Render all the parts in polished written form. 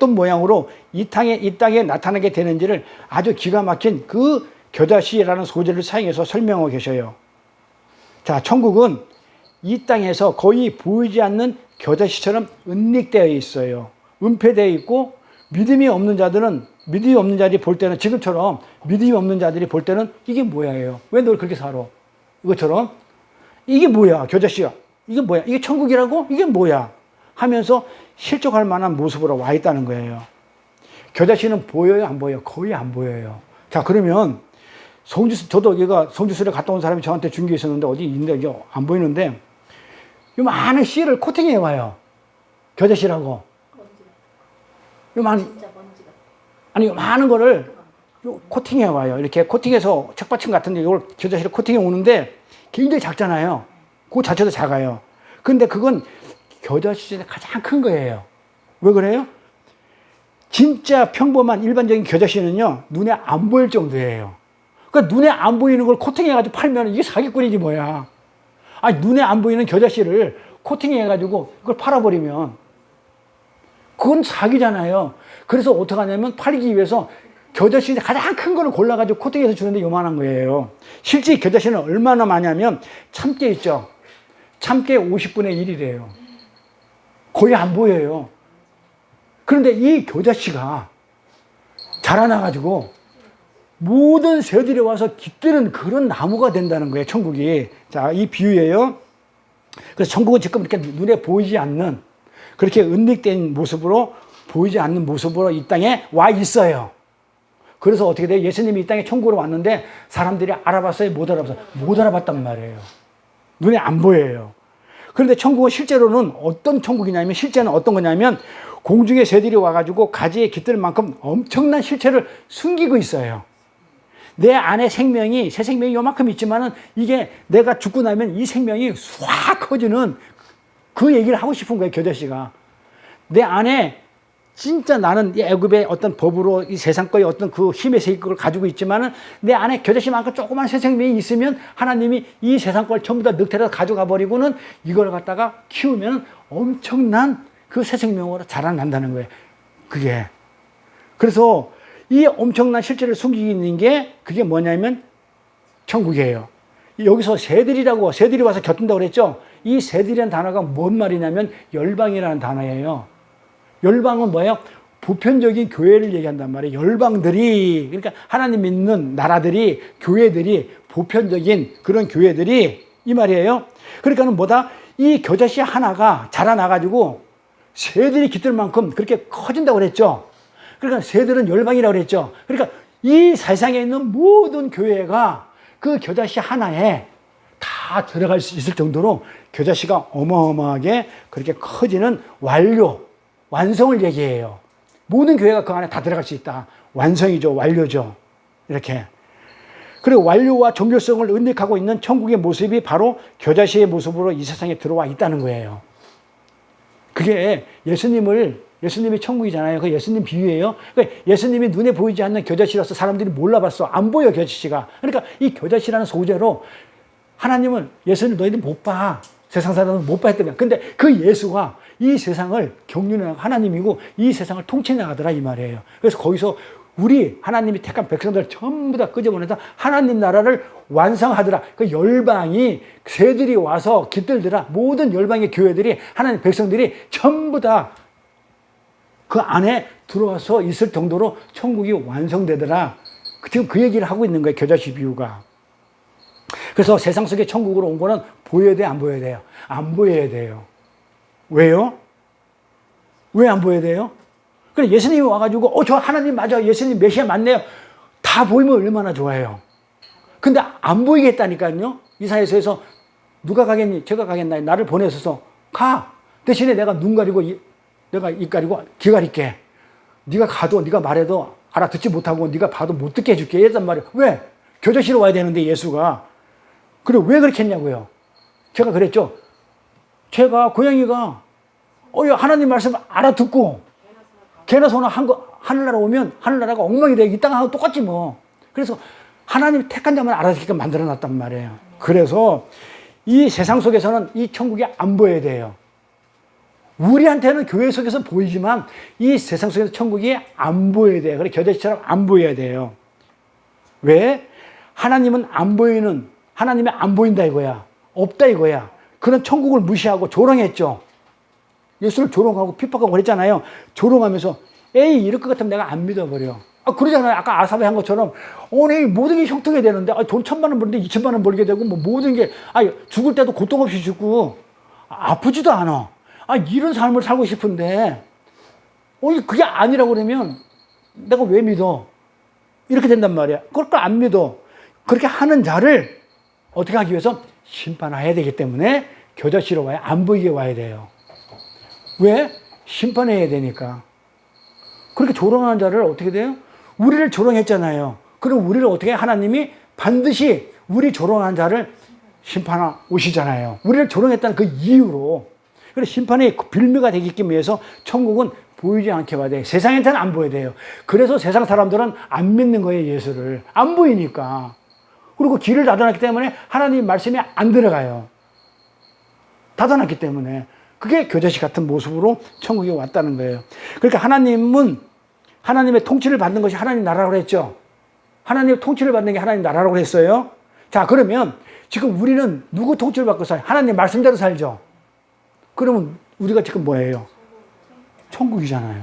어떤 모양으로 이 땅에 나타나게 되는지를 아주 기가 막힌 그 겨자씨라는 소재를 사용해서 설명하고 계셔요. 자, 천국은 이 땅에서 거의 보이지 않는 겨자씨처럼 은닉되어 있어요. 은폐되어 있고 믿음이 없는 자들이 볼 때는 지금처럼 믿음이 없는 자들이 볼 때는 이게 뭐야예요. 왜 널 그렇게 살아? 이것처럼 이게 뭐야 겨자씨야. 이게 뭐야? 이게 천국이라고? 이게 뭐야? 하면서 실족할 만한 모습으로 와 있다는 거예요. 겨자씨는 보여요? 안 보여요? 거의 안 보여요. 자, 그러면 저도 여기가 성지순례 갔다 온 사람이 저한테 준 게 있었는데 어디 있는데 이게 안 보이는데 이 많은 씨를 코팅해 와요. 겨자씨라고. 요 많은 거를 코팅해 와요. 이렇게 코팅해서 책받침 같은데 이걸 겨자씨를 코팅해 오는데 굉장히 작잖아요. 그 자체도 작아요. 근데 그건 겨자씨 중에 가장 큰 거예요. 왜 그래요? 진짜 평범한 일반적인 겨자씨는요, 눈에 안 보일 정도예요. 그러니까 눈에 안 보이는 걸 코팅해가지고 팔면 이게 사기꾼이지 뭐야. 아니, 눈에 안 보이는 겨자씨를 코팅해가지고 그걸 팔아버리면 그건 사기잖아요. 그래서 어떡하냐면 팔기 위해서 겨자씨 가장 큰 거를 골라가지고 코팅해서 주는데 요만한 거예요. 실제 겨자씨는 얼마나 많냐면 참깨 있죠. 참깨 50분의 1이래요. 거의 안 보여요. 그런데 이 겨자씨가 자라나가지고 모든 새들이 와서 깃드는 그런 나무가 된다는 거예요, 천국이. 자, 이 비유예요. 그래서 천국은 지금 이렇게 눈에 보이지 않는 그렇게 은닉된 모습으로 보이지 않는 모습으로 이 땅에 와 있어요. 그래서 어떻게 돼요? 예수님이 이 땅에 천국으로 왔는데 사람들이 알아봤어요? 못 알아봤어요? 못 알아봤단 말이에요. 눈에 안 보여요. 그런데 천국은 실제로는 어떤 천국이냐면 실제는 어떤 거냐면 공중의 새들이 와가지고 가지에 깃들 만큼 엄청난 실체를 숨기고 있어요. 내 안에 생명이, 새 생명이 요만큼 있지만은 이게 내가 죽고 나면 이 생명이 확 커지는 그 얘기를 하고 싶은 거예요, 겨자씨가. 내 안에 진짜 나는 이 애굽의 어떤 법으로 이 세상 거의 어떤 그 힘의 세계를 가지고 있지만은 내 안에 겨자씨만큼 조그만 새 생명이 있으면 하나님이 이 세상 걸 전부 다 늑대로 가져가 버리고는 이걸 갖다가 키우면 엄청난 그 새 생명으로 자라난다는 거예요. 그게. 그래서 이 엄청난 실체를 숨기고 있는 게 그게 뭐냐면 천국이에요. 여기서 새들이 와서 곁든다고 그랬죠? 이 새들이라는 단어가 뭔 말이냐면 열방이라는 단어예요. 열방은 뭐예요? 보편적인 교회를 얘기한단 말이에요. 열방들이, 그러니까 하나님 믿는 나라들이, 교회들이, 보편적인 그런 교회들이 이 말이에요. 그러니까는 뭐다? 이 겨자씨 하나가 자라나가지고 새들이 깃들 만큼 그렇게 커진다고 그랬죠. 그러니까 새들은 열방이라고 그랬죠. 그러니까 이 세상에 있는 모든 교회가 그 겨자씨 하나에 다 들어갈 수 있을 정도로 겨자씨가 어마어마하게 그렇게 커지는 완성을 얘기해요. 모든 교회가 그 안에 다 들어갈 수 있다. 완성이죠. 완료죠. 이렇게. 그리고 완료와 종교성을 은닉하고 있는 천국의 모습이 바로 겨자씨의 모습으로 이 세상에 들어와 있다는 거예요. 그게 예수님이 천국이잖아요. 그 예수님 비유예요. 그러니까 예수님이 눈에 보이지 않는 겨자씨라서 사람들이 몰라봤어. 안 보여, 겨자씨가. 그러니까 이 겨자씨라는 소재로 하나님은 예수님 너희들 못 봐. 세상 사람은 못 봐 했더니. 근데 그 예수가 이 세상을 경륜하는 하나님이고 이 세상을 통치 나가더라 이 말이에요. 그래서 거기서 우리 하나님이 택한 백성들 전부 다 끄집어내서 하나님 나라를 완성하더라. 그 열방이 새들이 와서 깃들더라. 모든 열방의 교회들이 하나님 백성들이 전부 다 그 안에 들어와서 있을 정도로 천국이 완성되더라. 지금 그 얘기를 하고 있는 거예요. 겨자씨 비유가. 그래서 세상 속에 천국으로 온 거는 보여야 돼, 안 보여야 돼요? 안 보여야 돼요. 왜요? 왜 안 보여야 돼요? 그래 예수님이 와가지고 저 하나님 맞아, 예수님 메시아 맞네요. 다 보이면 얼마나 좋아요. 근데 안 보이게 했다니까요. 이사야서에서 누가 가겠니? 제가 가겠나요? 나를 보내셔서 가. 대신에 내가 눈 가리고 내가 입 가리고 귀 가릴게. 네가 가도 네가 말해도 알아듣지 못하고 네가 봐도 못 듣게 해줄게. 이랬단 말이에요. 왜? 교도시로 와야 되는데 예수가. 그래 왜 그렇게 했냐고요. 제가 그랬죠. 제가 고양이가 하나님 말씀 알아듣고 개나 소나 하늘나라 오면 하늘나라가 엉망이 돼. 이 땅하고 똑같지 뭐. 그래서 하나님이 택한 자만 알아듣게끔 만들어놨단 말이에요. 그래서 이 세상 속에서는 이 천국이 안 보여야 돼요. 우리한테는 교회 속에서 보이지만 이 세상 속에서 천국이 안 보여야 돼요. 그래 겨자씨처럼 안 보여야 돼요. 왜? 하나님은 안 보이는, 하나님이 안 보인다 이거야. 없다 이거야. 그런 천국을 무시하고 조롱했죠. 예수를 조롱하고 핍박하고 그랬잖아요. 조롱하면서 에이 이럴 것 같으면 내가 안 믿어버려. 그러잖아요. 아까 아삽이 한 것처럼 오늘 모든 게 형통해야 되는데 돈 1,000만 원 벌는데 2,000만 원 벌게 되고 뭐 모든 게 죽을 때도 고통 없이 죽고 아프지도 않아. 이런 삶을 살고 싶은데 그게 아니라고 그러면 내가 왜 믿어? 이렇게 된단 말이야. 그걸 안 믿어. 그렇게 하는 자를 어떻게 하기 위해서 심판해야 되기 때문에 겨자씨로 와야 안 보이게 와야 돼요. 왜? 심판해야 되니까. 그렇게 조롱하는 자를 어떻게 돼요? 우리를 조롱했잖아요. 그럼 우리를 어떻게 하나님이 반드시 우리 조롱한 자를 심판하 오시잖아요. 우리를 조롱했다는 그 이유로. 그래서 심판의 빌미가 되기 위해서 천국은 보이지 않게 와야 돼요. 세상한테는 안 보여야 돼요. 그래서 세상 사람들은 안 믿는 거예요, 예수를. 안 보이니까. 그리고 길을 닫아놨기 때문에 하나님 말씀이 안 들어가요. 닫아놨기 때문에. 그게 겨자씨 같은 모습으로 천국에 왔다는 거예요. 그러니까 하나님은 하나님의 통치를 받는 것이 하나님 나라라고 했죠. 하나님의 통치를 받는 게 하나님 나라라고 했어요. 자, 그러면 지금 우리는 누구 통치를 받고 살아요? 하나님 말씀대로 살죠. 그러면 우리가 지금 뭐예요? 천국이잖아요.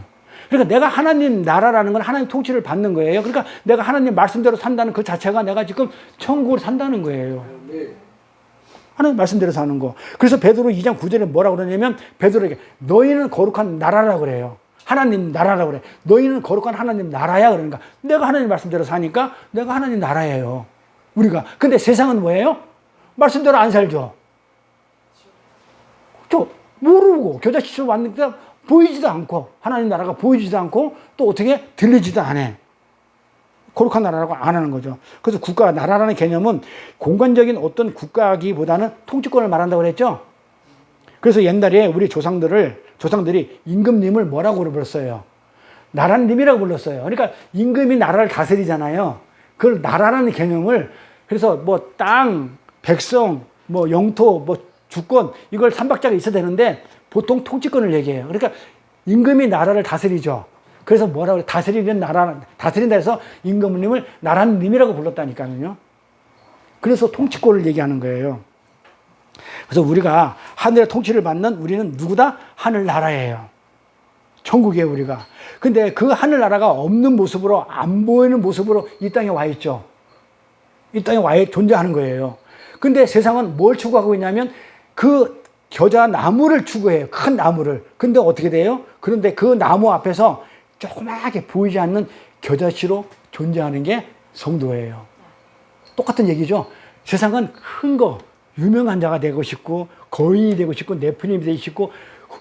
그러니까 내가 하나님 나라라는 건 하나님 통치를 받는 거예요. 그러니까 내가 하나님 말씀대로 산다는 그 자체가 내가 지금 천국을 산다는 거예요. 하나님 말씀대로 사는 거. 그래서 베드로 2장 9절에 뭐라고 그러냐면 베드로에게 너희는 거룩한 나라라고 그래요. 하나님 나라라고 그래. 너희는 거룩한 하나님 나라야. 그러니까 내가 하나님 말씀대로 사니까 내가 하나님 나라예요. 우리가. 근데 세상은 뭐예요? 말씀대로 안 살죠. 모르고 겨자씨로 왔는데 보이지도 않고 하나님 나라가 보이지도 않고 또 어떻게 들리지도 않아. 거룩한 나라라고 안 하는 거죠. 그래서 국가, 나라라는 개념은 공간적인 어떤 국가기보다는 통치권을 말한다고 그랬죠. 그래서 옛날에 우리 조상들이 임금님을 뭐라고 불렀어요? 나라님이라고 불렀어요. 그러니까 임금이 나라를 다스리잖아요. 그걸 나라라는 개념을 그래서 뭐 땅, 백성, 뭐 영토, 뭐 주권 이걸 삼박자가 있어야 되는데 보통 통치권을 얘기해요. 그러니까 임금이 나라를 다스리죠. 그래서 뭐라고 다스리는 나라, 다스린다 해서 임금님을 나라님이라고 불렀다니까요. 그래서 통치권을 얘기하는 거예요. 그래서 우리가 하늘의 통치를 받는 우리는 누구다? 하늘나라예요. 천국이에요, 우리가. 근데 그 하늘나라가 없는 모습으로, 안 보이는 모습으로 이 땅에 와 있죠. 이 땅에 와 존재하는 거예요. 근데 세상은 뭘 추구하고 있냐면 그 겨자 나무를 추구해요. 큰 나무를. 근데 어떻게 돼요? 그런데 그 나무 앞에서 조그맣게 보이지 않는 겨자씨로 존재하는 게 성도예요. 똑같은 얘기죠. 세상은 큰 거, 유명한 자가 되고 싶고, 거인이 되고 싶고, 네프림이 되고 싶고,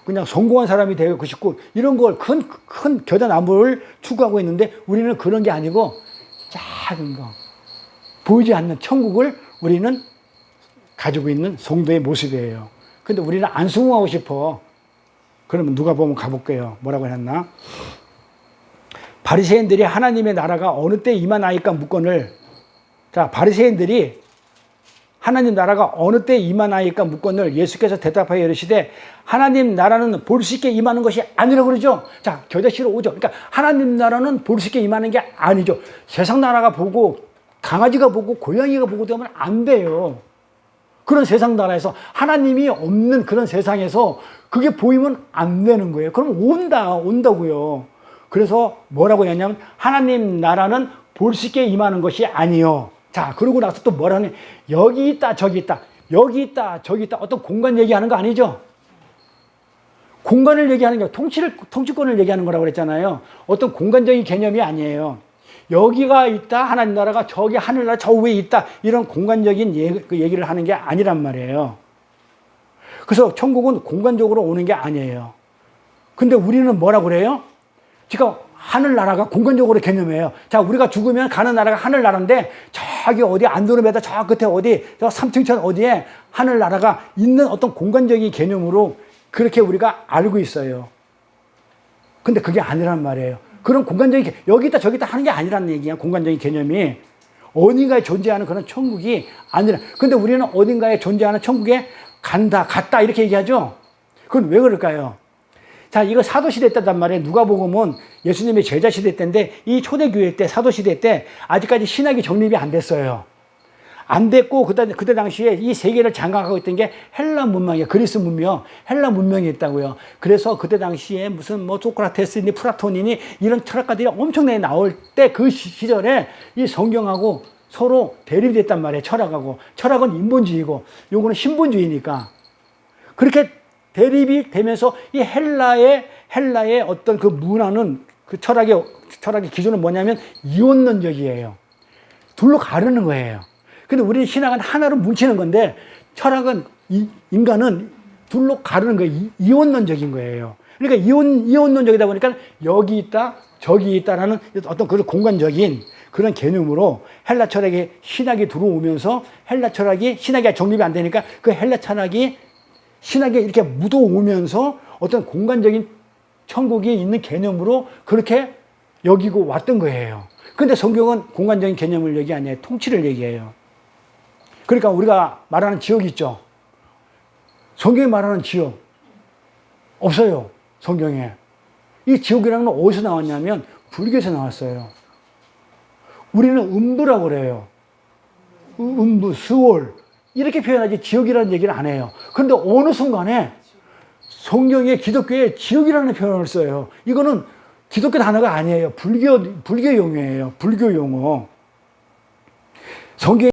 그냥 성공한 사람이 되고 싶고, 이런 걸 큰 겨자 나무를 추구하고 있는데 우리는 그런 게 아니고 작은 거, 보이지 않는 천국을 우리는 가지고 있는 성도의 모습이에요. 근데 우리는 안 수긍하고 싶어. 그러면 누가 보면 가볼게요. 뭐라고 했나? 바리새인들이 하나님의 나라가 어느 때 임하나이까 묻건을, 자, 바리새인들이 하나님 나라가 어느 때 임하나이까 묻건을 예수께서 대답하여 이르시되 하나님 나라는 볼 수 있게 임하는 것이 아니라고 그러죠. 자, 겨자씨로 오죠. 그러니까 하나님 나라는 볼 수 있게 임하는 게 아니죠. 세상 나라가 보고 강아지가 보고 고양이가 보고 되면 안 돼요. 그런 세상 나라에서 하나님이 없는 그런 세상에서 그게 보이면 안 되는 거예요. 그럼 온다고요. 그래서 뭐라고 했냐면 하나님 나라는 볼 수 있게 임하는 것이 아니요. 자, 그러고 나서 또 뭐라니? 여기 있다, 저기 있다. 여기 있다, 저기 있다. 어떤 공간 얘기하는 거 아니죠? 공간을 얘기하는 게 통치권을 얘기하는 거라고 그랬잖아요. 어떤 공간적인 개념이 아니에요. 여기가 있다, 하나님 나라가 저기 하늘나라 저 위에 있다. 이런 공간적인 얘기를 하는 게 아니란 말이에요. 그래서 천국은 공간적으로 오는 게 아니에요. 근데 우리는 뭐라고 그래요? 지금 하늘나라가 공간적으로 개념이에요. 자, 우리가 죽으면 가는 나라가 하늘나라인데 저기 어디 안드로메다 저 끝에 어디 저 3층천 어디에 하늘나라가 있는 어떤 공간적인 개념으로 그렇게 우리가 알고 있어요. 근데 그게 아니란 말이에요. 그런 공간적인 여기 있다 저기 있다 하는 게 아니라는 얘기야. 공간적인 개념이 어딘가에 존재하는 그런 천국이 아니라. 근데 우리는 어딘가에 존재하는 천국에 갔다 이렇게 얘기하죠. 그건 왜 그럴까요? 자, 이거 사도시대 때단 말이에요. 누가복음은 예수님의 제자시대 때인데 이 초대교회 때, 사도시대 때 아직까지 신학이 정립이 안 됐어요. 안 됐고, 그때 당시에 이 세계를 장악하고 있던 게 헬라 문명이에요. 그리스 문명, 헬라 문명이 있다고요. 그래서 그때 당시에 무슨 뭐 소크라테스니 플라톤이니 이런 철학가들이 엄청나게 나올 때 그 시절에 이 성경하고 서로 대립이 됐단 말이에요. 철학하고. 철학은 인본주의고, 요거는 신본주의니까. 그렇게 대립이 되면서 이 헬라의 어떤 그 문화는 그 철학의 기준은 뭐냐면 이원론적이에요. 둘로 가르는 거예요. 근데 우리 신학은 하나로 뭉치는 건데 철학은 인간은 둘로 가르는 거예요. 이원론적인 거예요. 그러니까 이원론적이다 보니까 여기 있다, 저기 있다라는 어떤 그런 공간적인 그런 개념으로 헬라 철학의 신학이 들어오면서 헬라 철학이 신학이 정립이 안 되니까 그 헬라 철학이 신학에 이렇게 묻어오면서 어떤 공간적인 천국이 있는 개념으로 그렇게 여기고 왔던 거예요. 근데 성경은 공간적인 개념을 얘기 아니에요. 통치를 얘기해요. 그러니까 우리가 말하는 지옥이 있죠. 성경이 말하는 지옥 없어요. 성경에. 이 지옥이라는 건 어디서 나왔냐면 불교에서 나왔어요. 우리는 음부라고 그래요. 음부, 스월 이렇게 표현하지 지옥이라는 얘기를 안 해요. 그런데 어느 순간에 성경에 기독교에 지옥이라는 표현을 써요. 이거는 기독교 단어가 아니에요. 불교 용어예요. 불교 용어. 성경에